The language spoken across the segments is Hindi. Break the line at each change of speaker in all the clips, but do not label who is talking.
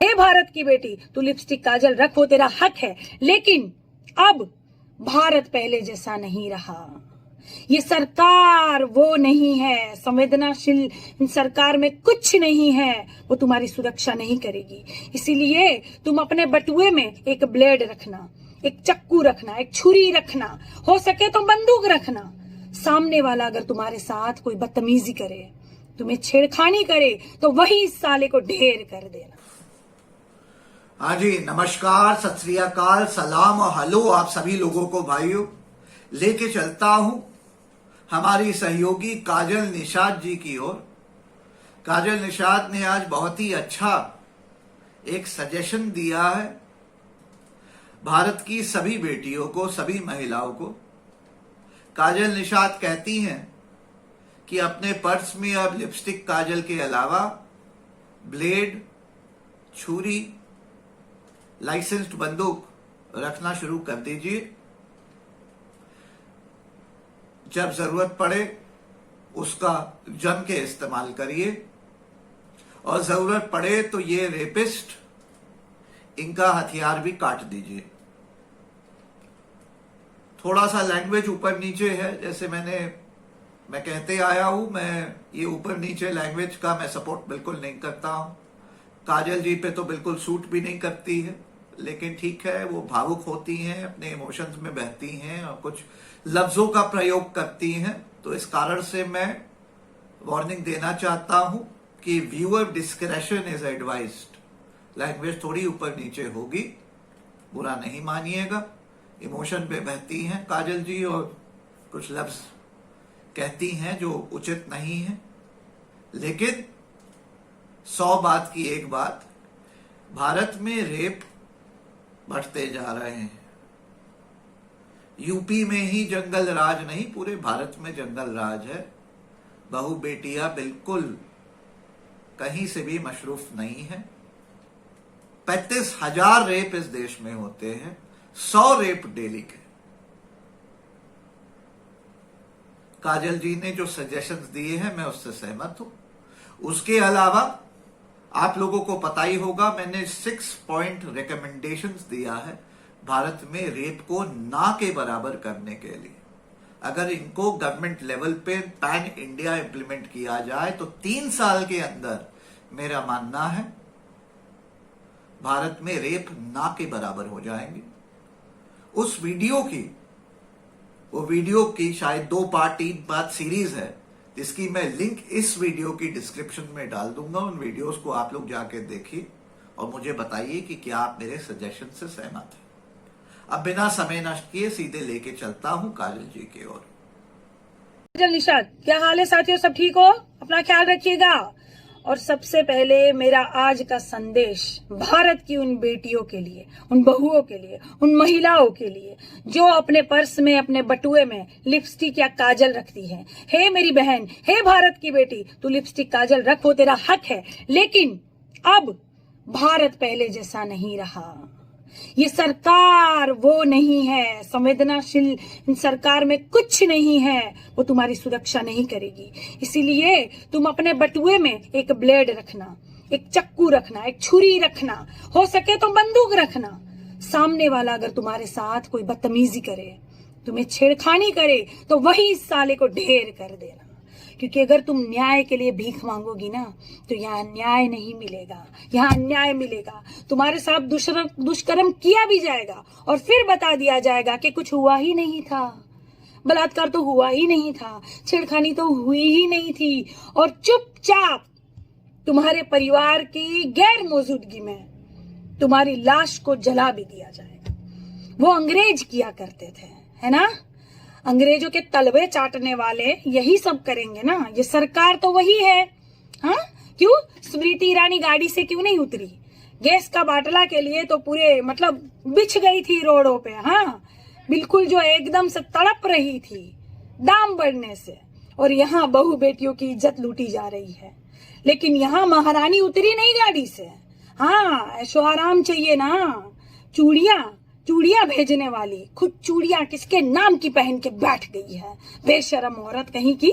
हे भारत की बेटी, तू लिपस्टिक काजल रख, वो तेरा हक है, लेकिन अब भारत पहले जैसा नहीं रहा। ये सरकार वो नहीं है, संवेदनाशील सरकार में कुछ नहीं है, वो तुम्हारी सुरक्षा नहीं करेगी। इसीलिए तुम अपने बटुए में एक ब्लेड रखना, एक चक्कू रखना, एक छुरी रखना, हो सके तो बंदूक रखना। सामने वाला अगर तुम्हारे साथ कोई बदतमीजी करे, तुम्हें छेड़खानी करे, तो वही इस साले को ढेर कर देना।
हाँ जी, नमस्कार, सत श्री अकाल, सलाम और हेलो आप सभी लोगों को भाइयों। लेके चलता हूं हमारी सहयोगी काजल निषाद जी की ओर। काजल निषाद ने आज बहुत ही अच्छा एक सजेशन दिया है भारत की सभी बेटियों को, सभी महिलाओं को। काजल निषाद कहती हैं कि अपने पर्स में अब लिपस्टिक काजल के अलावा ब्लेड, छुरी, लाइसेंस्ड बंदूक रखना शुरू कर दीजिए। जब जरूरत पड़े उसका जम के इस्तेमाल करिए, और जरूरत पड़े तो ये रेपिस्ट, इनका हथियार भी काट दीजिए। थोड़ा सा लैंग्वेज ऊपर नीचे है, जैसे मैं कहते आया हूं, मैं ये ऊपर नीचे लैंग्वेज का मैं सपोर्ट बिल्कुल नहीं करता हूं। काजल जी पे तो बिल्कुल सूट भी नहीं करती है, लेकिन ठीक है, वो भावुक होती हैं, अपने इमोशंस में बहती हैं और कुछ लफ्जों का प्रयोग करती हैं। तो इस कारण से मैं वार्निंग देना चाहता हूं कि viewer discretion is advised. Language थोड़ी ऊपर नीचे होगी, बुरा नहीं मानिएगा। इमोशन पे बहती हैं काजल जी और कुछ लफ्ज कहती हैं जो उचित नहीं है। लेकिन 100 बात की एक बात, भारत में रेप बढ़ते जा रहे हैं। यूपी में ही जंगल राज नहीं, पूरे भारत में जंगल राज है। बहू बेटियां बिल्कुल कहीं से भी मशरूफ नहीं है। 35,000 रेप इस देश में होते हैं, 100 रेप डेली के। काजल जी ने जो सजेशंस दिए हैं मैं उससे सहमत हूं। उसके अलावा आप लोगों को पता ही होगा, मैंने 6 पॉइंट रिकमेंडेशंस दिया है भारत में रेप को ना के बराबर करने के लिए। अगर इनको गवर्नमेंट लेवल पे पैन इंडिया इंप्लीमेंट किया जाए तो 3 साल के अंदर मेरा मानना है भारत में रेप ना के बराबर हो जाएंगे। उस वीडियो की शायद 2 पार्ट 3 पार्ट सीरीज है, जिसकी मैं लिंक इस वीडियो की डिस्क्रिप्शन में डाल दूंगा। उन वीडियोस को आप लोग जाके देखिए और मुझे बताइए कि क्या आप मेरे सजेशन से सहमत हैं। अब बिना समय नष्ट किए सीधे लेके चलता हूं काजल जी की ओर।
काजल निषाद, क्या हाल है साथियों? सब ठीक हो? अपना ख्याल रखिएगा। और सबसे पहले मेरा आज का संदेश भारत की उन बेटियों के लिए, उन बहुओं के लिए, उन महिलाओं के लिए जो अपने पर्स में, अपने बटुए में लिपस्टिक या काजल रखती है। हे मेरी बहन, हे भारत की बेटी, तू लिपस्टिक काजल रख, वो तेरा हक है, लेकिन अब भारत पहले जैसा नहीं रहा। ये सरकार वो नहीं है, संवेदनाशील सरकार में कुछ नहीं है, वो तुम्हारी सुरक्षा नहीं करेगी। इसीलिए तुम अपने बटुए में एक ब्लेड रखना, एक चक्कू रखना, एक छुरी रखना, हो सके तो बंदूक रखना। सामने वाला अगर तुम्हारे साथ कोई बदतमीजी करे, तुम्हें छेड़खानी करे, तो वही इस साले को ढेर कर देना। क्योंकि अगर तुम न्याय के लिए भीख मांगोगी ना, तो यहाँ न्याय नहीं मिलेगा, यहाँ अन्याय मिलेगा। तुम्हारे साथ दुष्कर्म किया भी जाएगा और फिर बता दिया जाएगा कि कुछ हुआ ही नहीं था, बलात्कार तो हुआ ही नहीं था, छेड़खानी तो हुई ही नहीं थी, और चुपचाप तुम्हारे परिवार की गैर मौजूदगी में तुम्हारी लाश को जला भी दिया जाएगा। वो अंग्रेज किया करते थे, है ना? अंग्रेजों के तलवे चाटने वाले यही सब करेंगे ना। ये सरकार तो वही है। हाँ, क्यों स्मृति ईरानी गाड़ी से क्यों नहीं उतरी? गैस का बाटला के लिए तो पूरे मतलब बिछ गई थी रोडों पे। हाँ, बिल्कुल जो एकदम से तड़प रही थी दाम बढ़ने से। और यहाँ बहू बेटियों की इज्जत लूटी जा रही है, लेकिन यहाँ महारानी उतरी नहीं गाड़ी से। हाँ, ऐशो आराम चाहिए ना। चूड़ियां भेजने वाली खुद चूड़ियां किसके नाम की पहन के बैठ गई है, बेशरम औरत कहीं की।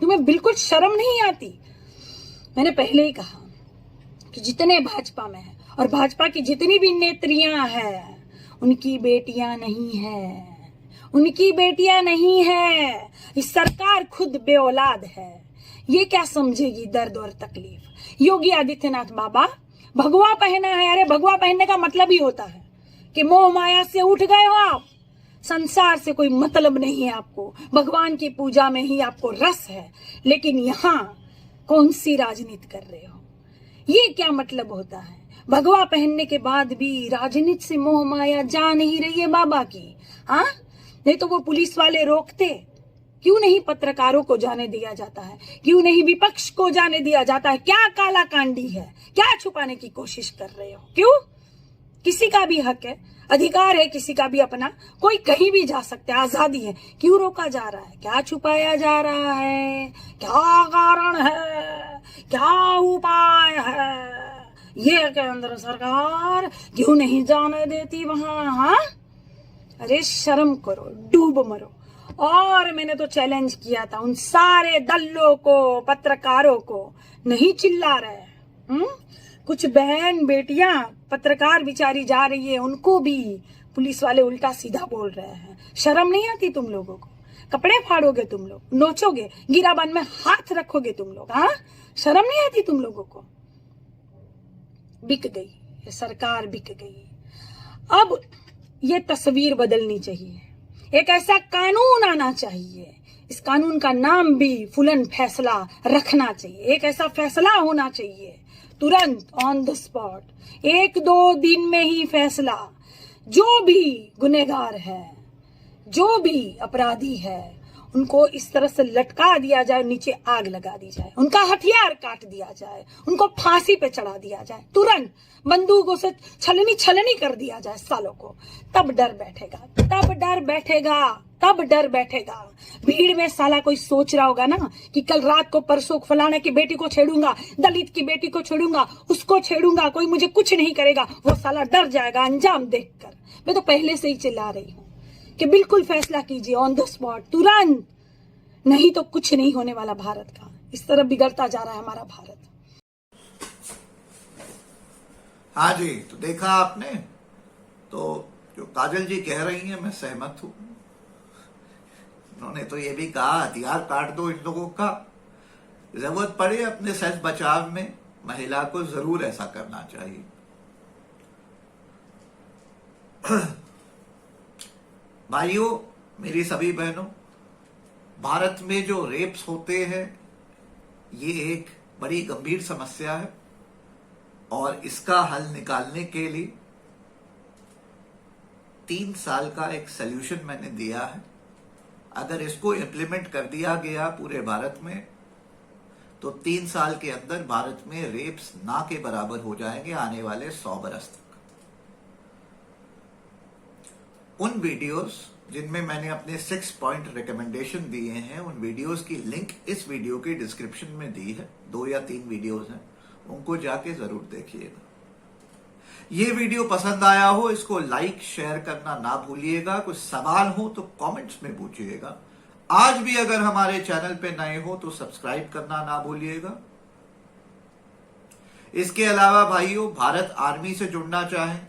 तुम्हें बिल्कुल शर्म नहीं आती। मैंने पहले ही कहा कि जितने भाजपा में है और भाजपा की जितनी भी नेत्रियां हैं उनकी बेटियां नहीं है, उनकी बेटियां नहीं है। इस सरकार खुद बेऔलाद है। ये क्या समझेगी दर्द और तकलीफ। योगी आदित्यनाथ बाबा भगवा पहना है। अरे भगवा पहनने का मतलब ही होता है कि मोह माया से उठ गए हो आप। संसार से कोई मतलब नहीं है आपको, भगवान की पूजा में ही आपको रस है। लेकिन यहाँ कौन सी राजनीति कर रहे हो, ये क्या मतलब होता है। भगवा पहनने के बाद भी राजनीति से मोह माया जा नहीं रही है बाबा की। हाँ, नहीं तो वो पुलिस वाले रोकते, क्यों नहीं पत्रकारों को जाने दिया जाता है, क्यों नहीं विपक्ष को जाने दिया जाता है। क्या काला कांडी है, क्या छुपाने की कोशिश कर रहे हो। क्यों, किसी का भी हक है, अधिकार है किसी का भी अपना, कोई कहीं भी जा सकता है, आजादी है। क्यों रोका जा रहा है, क्या छुपाया जा रहा है, क्या कारण है, क्या उपाय है। ये केंद्र सरकार क्यों नहीं जाने देती वहां। हाँ, अरे शर्म करो, डूब मरो। और मैंने तो चैलेंज किया था उन सारे दल्लों को, पत्रकारों को, नहीं चिल्ला रहे। कुछ बहन बेटियां पत्रकार बिचारी जा रही है, उनको भी पुलिस वाले उल्टा सीधा बोल रहे हैं। शर्म नहीं आती तुम लोगों को। कपड़े फाड़ोगे तुम लोग, नोचोगे, गिराबान में हाथ रखोगे तुम लोग। हाँ, शर्म नहीं आती तुम लोगों को। बिक गई ये सरकार, बिक गई। अब ये तस्वीर बदलनी चाहिए, एक ऐसा कानून आना चाहिए। इस कानून का नाम भी फुलन फैसला रखना चाहिए। एक ऐसा फैसला होना चाहिए तुरंत, ऑन द स्पॉट, 1-2 दिन में ही फैसला। जो भी गुनहगार है, जो भी अपराधी है, उनको इस तरह से लटका दिया जाए, नीचे आग लगा दी जाए, उनका हथियार काट दिया जाए, उनको फांसी पे चढ़ा दिया जाए, तुरंत बंदूकों से छलनी कर दिया जाए सालों को। तब डर बैठेगा, तब डर बैठेगा, तब डर बैठेगा। भीड़ में साला कोई सोच रहा होगा ना कि कल रात को परसों फलाने की बेटी को छेड़ूंगा, दलित की बेटी को छेड़ूंगा, उसको छेड़ूंगा, कोई मुझे कुछ नहीं करेगा, वो साला डर जाएगा अंजाम देखकर। मैं तो पहले से ही चिल्ला रही हूँ कि बिल्कुल फैसला कीजिए ऑन द स्पॉट, तुरंत, नहीं तो कुछ नहीं होने वाला भारत का। इस तरह बिगड़ता जा रहा है हमारा भारत।
हाँ जी, तो देखा आपने, तो जो काजल जी कह रही हैं मैं सहमत हूं। उन्होंने तो ये भी कहा हथियार काट दो इन लोगों का, जरूरत पड़े अपने सेल्फ बचाव में महिला को जरूर ऐसा करना चाहिए। भाइयों, मेरी सभी बहनों, भारत में जो रेप्स होते हैं ये एक बड़ी गंभीर समस्या है और इसका हल निकालने के लिए 3 साल का एक सल्यूशन मैंने दिया है। अगर इसको इम्प्लीमेंट कर दिया गया पूरे भारत में तो 3 साल के अंदर भारत में रेप्स ना के बराबर हो जाएंगे आने वाले 100 बरस तक। उन वीडियोस जिनमें मैंने अपने 6 पॉइंट रिकमेंडेशन दिए हैं, उन वीडियोस की लिंक इस वीडियो के डिस्क्रिप्शन में दी है। 2 या 3 वीडियोस हैं, उनको जाके जरूर देखिएगा। ये वीडियो पसंद आया हो, इसको लाइक शेयर करना ना भूलिएगा। कुछ सवाल हो तो कमेंट्स में पूछिएगा। आज भी अगर हमारे चैनल पे नए हो तो सब्सक्राइब करना ना भूलिएगा। इसके अलावा भाइयों, भारत आर्मी से जुड़ना चाहें,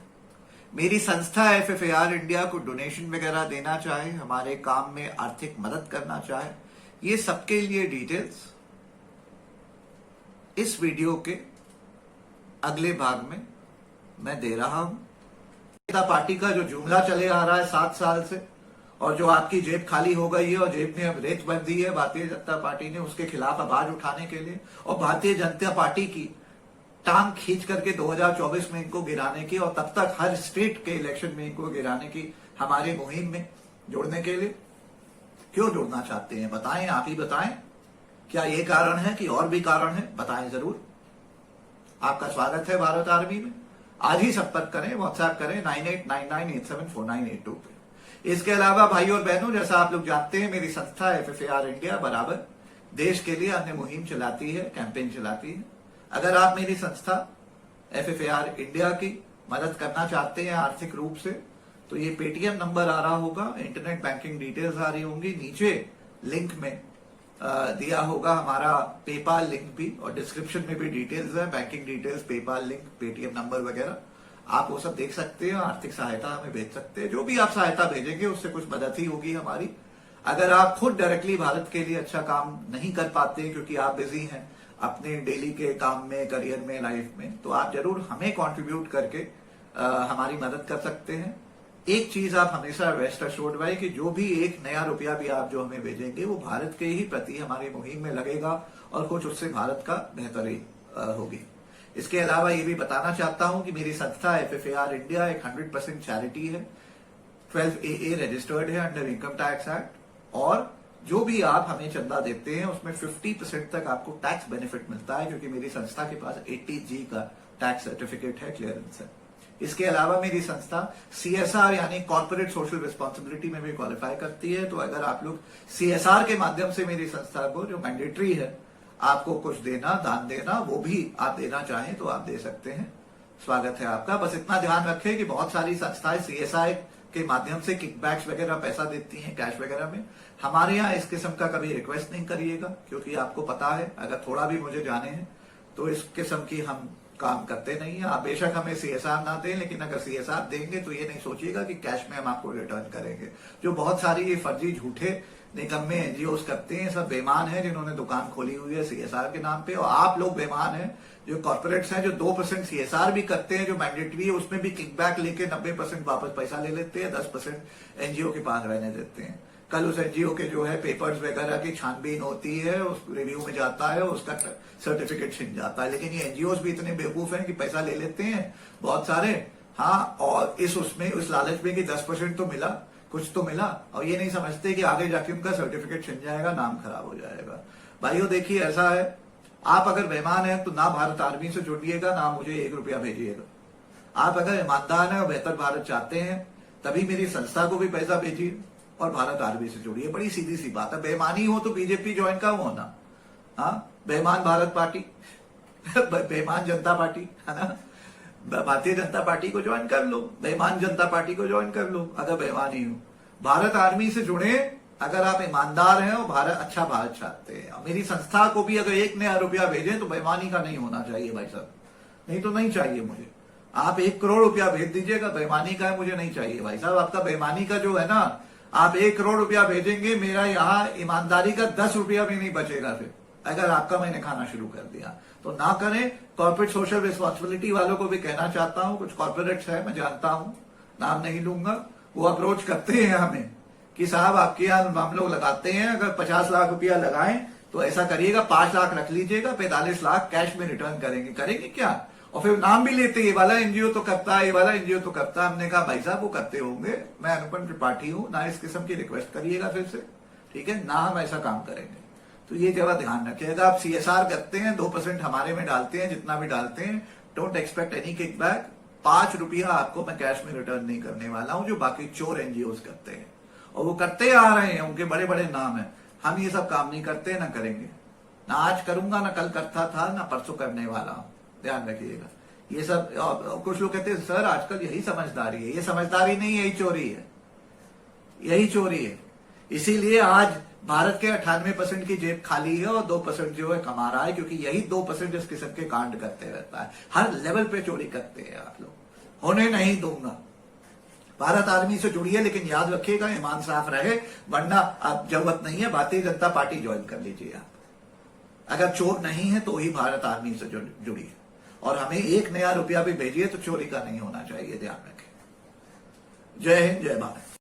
मेरी संस्था FFAR इंडिया को डोनेशन वगैरह देना चाहे, हमारे काम में आर्थिक मदद करना चाहे, ये सबके लिए डिटेल्स इस वीडियो के अगले भाग में मैं दे रहा हूं। जनता पार्टी का जो जुमला चले आ रहा है 7 साल से, और जो आपकी जेब खाली हो गई है और जेब में अब रेत बन दी है भारतीय जनता पार्टी ने, उसके खिलाफ आवाज उठाने के लिए और भारतीय जनता पार्टी की टांग खींच करके 2024 में इनको गिराने की और तब तक हर स्टेट के इलेक्शन में इनको गिराने की हमारी मुहिम में जुड़ने के लिए क्यों जुड़ना चाहते हैं, बताएं, आप ही बताएं। क्या ये कारण है कि और भी कारण है, बताएं जरूर। आपका स्वागत है भारत आर्मी में। आज ही संपर्क करें, व्हाट्सएप करें 9899874982 पे। इसके अलावा भाइयों और बहनों, जैसा आप लोग जानते हैं, मेरी संस्था FFAR इंडिया बराबर देश के लिए अन्य मुहिम चलाती है, कैंपेन चलाती है। अगर आप मेरी संस्था FFAR इंडिया की मदद करना चाहते हैं आर्थिक रूप से, तो ये पेटीएम नंबर आ रहा होगा, इंटरनेट बैंकिंग डिटेल्स आ रही होंगी, नीचे लिंक में दिया होगा हमारा पेपाल लिंक भी, और डिस्क्रिप्शन में भी डिटेल्स है, banking details, PayPal link, Paytm number वगैरह, आप वो सब देख सकते हैं। आर्थिक सहायता हमें भेज सकते हैं, जो भी आप सहायता भेजेंगे उससे कुछ मदद ही होगी हमारी। अगर आप खुद डायरेक्टली भारत के लिए अच्छा काम नहीं कर पाते क्योंकि आप बिजी हैं अपने डेली के काम में, करियर में, लाइफ में, तो आप जरूर हमें कंट्रीब्यूट करके हमारी मदद कर सकते हैं। एक चीज आप हमेशा रेस्ट एश्योर्ड भाई कि जो भी एक नया रुपया भी आप जो हमें भेजेंगे वो भारत के ही प्रति हमारी मुहिम में लगेगा और कुछ उससे भारत का बेहतरी होगी। इसके अलावा ये भी बताना चाहता हूं कि मेरी संस्था FFAR इंडिया एक 100% चैरिटी है, 12AA रजिस्टर्ड है अंडर इनकम टैक्स एक्ट, और जो भी आप हमें चंदा देते हैं उसमें 50% तक आपको टैक्स बेनिफिट मिलता है, क्योंकि मेरी संस्था के पास 80G का टैक्स सर्टिफिकेट है, क्लियरेंस है। इसके अलावा मेरी संस्था CSR यानी कॉर्पोरेट सोशल रिस्पॉन्सिबिलिटी में भी क्वालिफाई करती है। तो अगर आप लोग CSR के माध्यम से मेरी संस्था को, जो मैंडेटरी है आपको कुछ देना, दान देना, वो भी आप देना चाहें तो आप दे सकते हैं, स्वागत है आपका। बस इतना ध्यान रखें कि बहुत सारी संस्थाएं CSI के माध्यम से किकबैक्स वगैरह पैसा देती हैं कैश वगैरह में। हमारे यहाँ इस किस्म का कभी रिक्वेस्ट नहीं करिएगा, क्योंकि आपको पता है अगर थोड़ा भी मुझे जाने हैं तो इस किस्म की हम काम करते नहीं है। आप बेशक हमें CSR ना दें, लेकिन अगर CSR देंगे तो ये नहीं सोचिएगा कि कैश में हम आपको रिटर्न करेंगे। जो बहुत सारी ये फर्जी झूठे निकम्मे NGOs करते हैं, सब बेईमान हैं जिन्होंने दुकान खोली हुई है CSR के नाम पे, और आप लोग बेईमान हैं जो कॉर्पोरेट्स हैं जो 2% CSR भी करते हैं, जो मैंडेटरी है उसमें भी किकबैक लेके 90% वापस पैसा ले लेते हैं, 10% NGO के पास रहने देते हैं। कल उस NGO के जो है पेपर्स वगैरह की छानबीन होती है, उस रिव्यू में जाता है, उसका सर्टिफिकेट छिन जाता है। लेकिन ये NGOs भी इतने बेवकूफ हैं कि पैसा ले लेते हैं बहुत सारे, हाँ, और उस लालच में कि 10% तो मिला, कुछ तो मिला, और ये नहीं समझते कि आगे जाके उनका सर्टिफिकेट छिन जाएगा, नाम खराब हो जाएगा। भाइयों देखिए ऐसा है, आप अगर बेईमान हैं तो ना भारत आर्मी से जुड़िएगा, ना मुझे 1 रुपया भेजिएगा। आप अगर ईमानदार हैं और बेहतर भारत चाहते हैं तभी मेरी संस्था को भी पैसा भेजिए और भारत आर्मी से जुड़िए। बड़ी सीधी सी बात है। बेईमानी हो तो बीजेपी ज्वाइन का होना, हाँ, बेईमान भारत पार्टी बेईमान जनता पार्टी, है ना, भारतीय जनता पार्टी को ज्वाइन कर लो, बेईमान जनता पार्टी को ज्वाइन कर लो अगर बेईमानी हो। भारत आर्मी से जुड़े अगर आप ईमानदार हैं और भारत अच्छा भारत चाहते हैं। और मेरी संस्था को भी अगर 1 नया रुपया भेजें तो बेईमानी का नहीं होना चाहिए भाई साहब, नहीं तो नहीं चाहिए मुझे। आप 1 करोड़ रुपया भेज दीजिएगा, बेईमानी का है मुझे नहीं चाहिए भाई साहब। आपका बेईमानी का जो है ना, आप 1 करोड़ रुपया भेजेंगे, मेरा यहाँ ईमानदारी का 10 रुपया भी नहीं बचेगा फिर, अगर आपका मैंने खाना शुरू कर दिया तो ना करें। कॉर्पोरेट सोशल रिस्पॉन्सिबिलिटी वालों को भी कहना चाहता हूं, कुछ कॉर्पोरेट्स है, मैं जानता हूं, नाम नहीं लूंगा, वो अप्रोच करते हैं हमें कि साहब आपके यहाँ हम लोग लगाते हैं, अगर 50 लाख रुपया लगाएं तो ऐसा करिएगा 5 लाख रख लीजिएगा, 45 लाख कैश में रिटर्न करेंगे। करेंगे क्या? और फिर नाम भी लेते, ये वाला NGO तो करता है, ये वाला NGO तो करता है। हमने कहा भाई साहब वो करते होंगे, मैं अनुपम त्रिपाठी हूं, ना इस किस्म की रिक्वेस्ट करिएगा फिर से, ठीक है, ना हम ऐसा काम करेंगे। तो ये जरा ध्यान रखिएगा। आप CSR करते हैं, 2% हमारे में डालते हैं, जितना भी डालते हैं, डोंट एक्सपेक्ट एनी किकबैक। 5 रुपया आपको मैं कैश में रिटर्न नहीं करने वाला हूं, जो बाकी चोर NGOs करते हैं, और वो करते आ रहे हैं, उनके बड़े बड़े नाम है। हम ये सब काम नहीं करते, ना करेंगे, ना आज करूंगा, ना कल करता था, ना परसों करने वाला हूं, ध्यान रखिएगा। ये सब कुछ लोग कहते हैं सर आजकल यही समझदारी है, ये समझदारी नहीं, यही चोरी है, यही चोरी है। इसीलिए आज भारत के 98% की जेब खाली है और 2% जो है कमा रहा है, क्योंकि यही 2% इस किस्म के कांड करते रहता है। हर लेवल पे चोरी करते हैं आप लोग, होने नहीं दूंगा। भारत आर्मी से जुड़िए, लेकिन याद रखिएगा ईमान साफ रहे, वरना अब जरूरत नहीं है, भारतीय जनता पार्टी ज्वाइन कर लीजिए आप। अगर चोर नहीं है तो ही भारत आर्मी से जुड़िए, और हमें 1 नया रुपया भी भेजिए तो चोरी का नहीं होना चाहिए, ध्यान रखें। जय हिंद, जय भारत।